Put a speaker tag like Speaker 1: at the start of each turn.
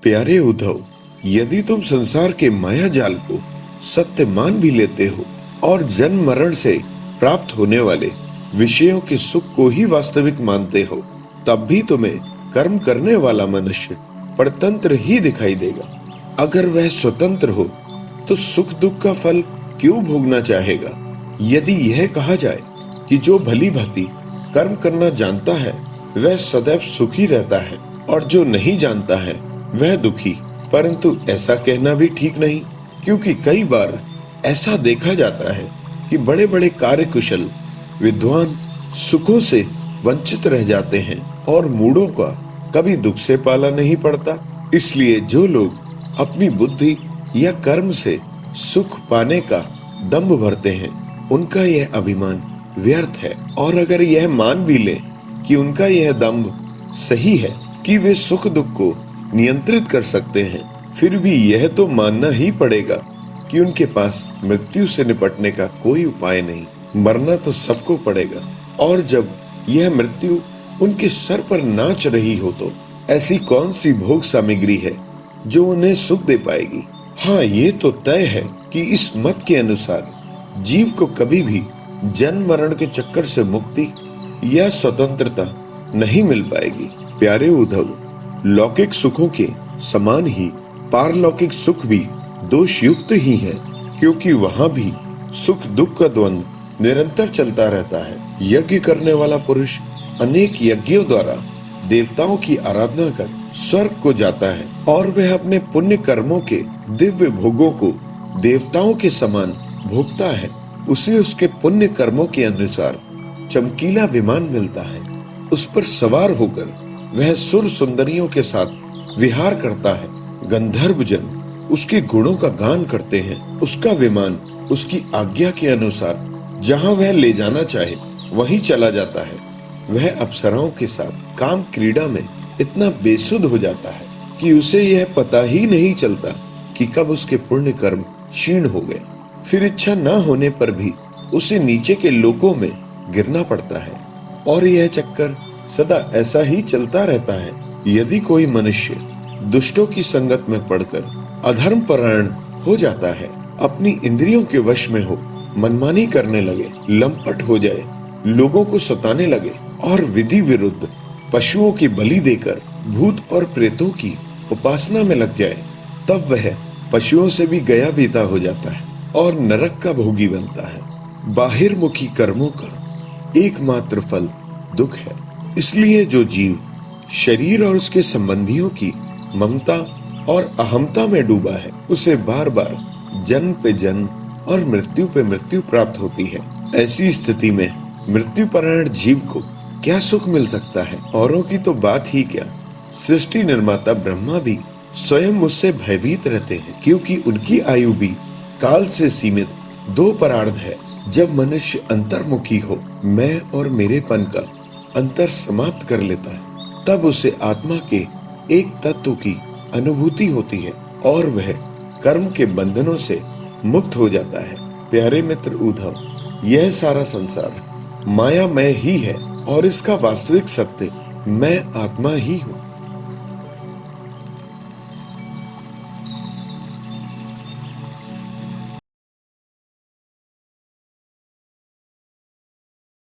Speaker 1: प्यारे उद्धव, यदि तुम संसार के माया जाल को सत्य मान भी लेते हो और जन्म मरण से प्राप्त होने वाले विषयों के सुख को ही वास्तविक मानते हो, तब भी तुम्हें कर्म करने वाला मनुष्य परतंत्र ही दिखाई देगा। अगर वह स्वतंत्र हो तो सुख दुख का फल क्यों भोगना चाहेगा? यदि यह कहा जाए कि जो भली भांति कर्म करना जानता है वह सदैव सुखी रहता है और जो नहीं जानता है वह दुखी, परंतु ऐसा कहना भी ठीक नहीं, क्योंकि कई बार ऐसा देखा जाता है कि बड़े बड़े कार्यकुशल विद्वान सुखों से वंचित रह जाते हैं और मूढ़ों का कभी दुख से पाला नहीं पड़ता। इसलिए जो लोग अपनी बुद्धि या कर्म से सुख पाने का दंभ भरते हैं, उनका यह अभिमान व्यर्थ है। और अगर यह मान भी ले कि उनका यह दंभ सही है कि वे सुख दुख को नियंत्रित कर सकते हैं, फिर भी यह तो मानना ही पड़ेगा कि उनके पास मृत्यु से निपटने का कोई उपाय नहीं। मरना तो सबको पड़ेगा, और जब यह मृत्यु उनके सर पर नाच रही हो तो ऐसी कौन सी भोग सामग्री है जो उन्हें सुख दे पाएगी? हाँ, ये तो तय है कि इस मत के अनुसार जीव को कभी भी जन्म मरण के चक्कर से मुक्ति या स्वतंत्रता नहीं मिल पाएगी। प्यारे उद्धव, लौकिक सुखों के समान ही पारलौकिक सुख भी दोष युक्त ही है, क्योंकि वहां भी सुख दुख का द्वंद्व निरंतर चलता रहता है। यज्ञ करने वाला पुरुष अनेक यज्ञों द्वारा देवताओं की आराधना कर स्वर्ग को जाता है और वह अपने पुण्य कर्मों के दिव्य भोगों को देवताओं के समान भोगता है। उसे उसके पुण्य कर्मों के अनुसार चमकीला विमान मिलता है, उस पर सवार होकर वह सुर सुंदरियों के साथ विहार करता है। गंधर्व जन उसके गुणों का गान करते हैं। उसका विमान उसकी आज्ञा के अनुसार जहां वह ले जाना चाहे वहीं चला जाता है। वह अप्सराओं के साथ काम क्रीड़ा में इतना बेसुध हो जाता है कि उसे यह पता ही नहीं चलता कि कब उसके पुण्य कर्म क्षीण हो गए। फिर इच्छा न होने पर भी उसे नीचे के लोकों में गिरना पड़ता है, और यह चक्कर सदा ऐसा ही चलता रहता है। यदि कोई मनुष्य दुष्टों की संगत में पड़कर अधर्म परायण हो जाता है, अपनी इंद्रियों के वश में हो, मनमानी करने लगे, लंपट हो जाए, लोगों को सताने लगे और विधि विरुद्ध पशुओं की बलि देकर भूत और प्रेतों की उपासना में लग जाए, तब वह पशुओं से भी गया बीता हो जाता है और नरक का भोगी बनता है। बाहिर्मुखी कर्मों का एकमात्र फल दुख है। इसलिए जो जीव शरीर और उसके संबंधियों की ममता और अहमता में डूबा है, उसे बार बार जन्म पे जन्म और मृत्यु पे मृत्यु प्राप्त होती है। ऐसी स्थिति में मृत्यु परायण जीव को क्या सुख मिल सकता है? औरों की तो बात ही क्या, सृष्टि निर्माता ब्रह्मा भी स्वयं मुझसे भयभीत रहते हैं, क्योंकि उनकी आयु भी काल से सीमित दो परार्ध है। जब मनुष्य अंतर्मुखी हो, मैं और मेरेपन का अंतर समाप्त कर लेता है, तब उसे आत्मा के एक तत्व की अनुभूति होती है और वह कर्म के बंधनों से मुक्त हो जाता है। प्यारे मित्र उद्धव, यह सारा संसार मायामय ही है और इसका वास्तविक सत्य मैं आत्मा ही हूँ।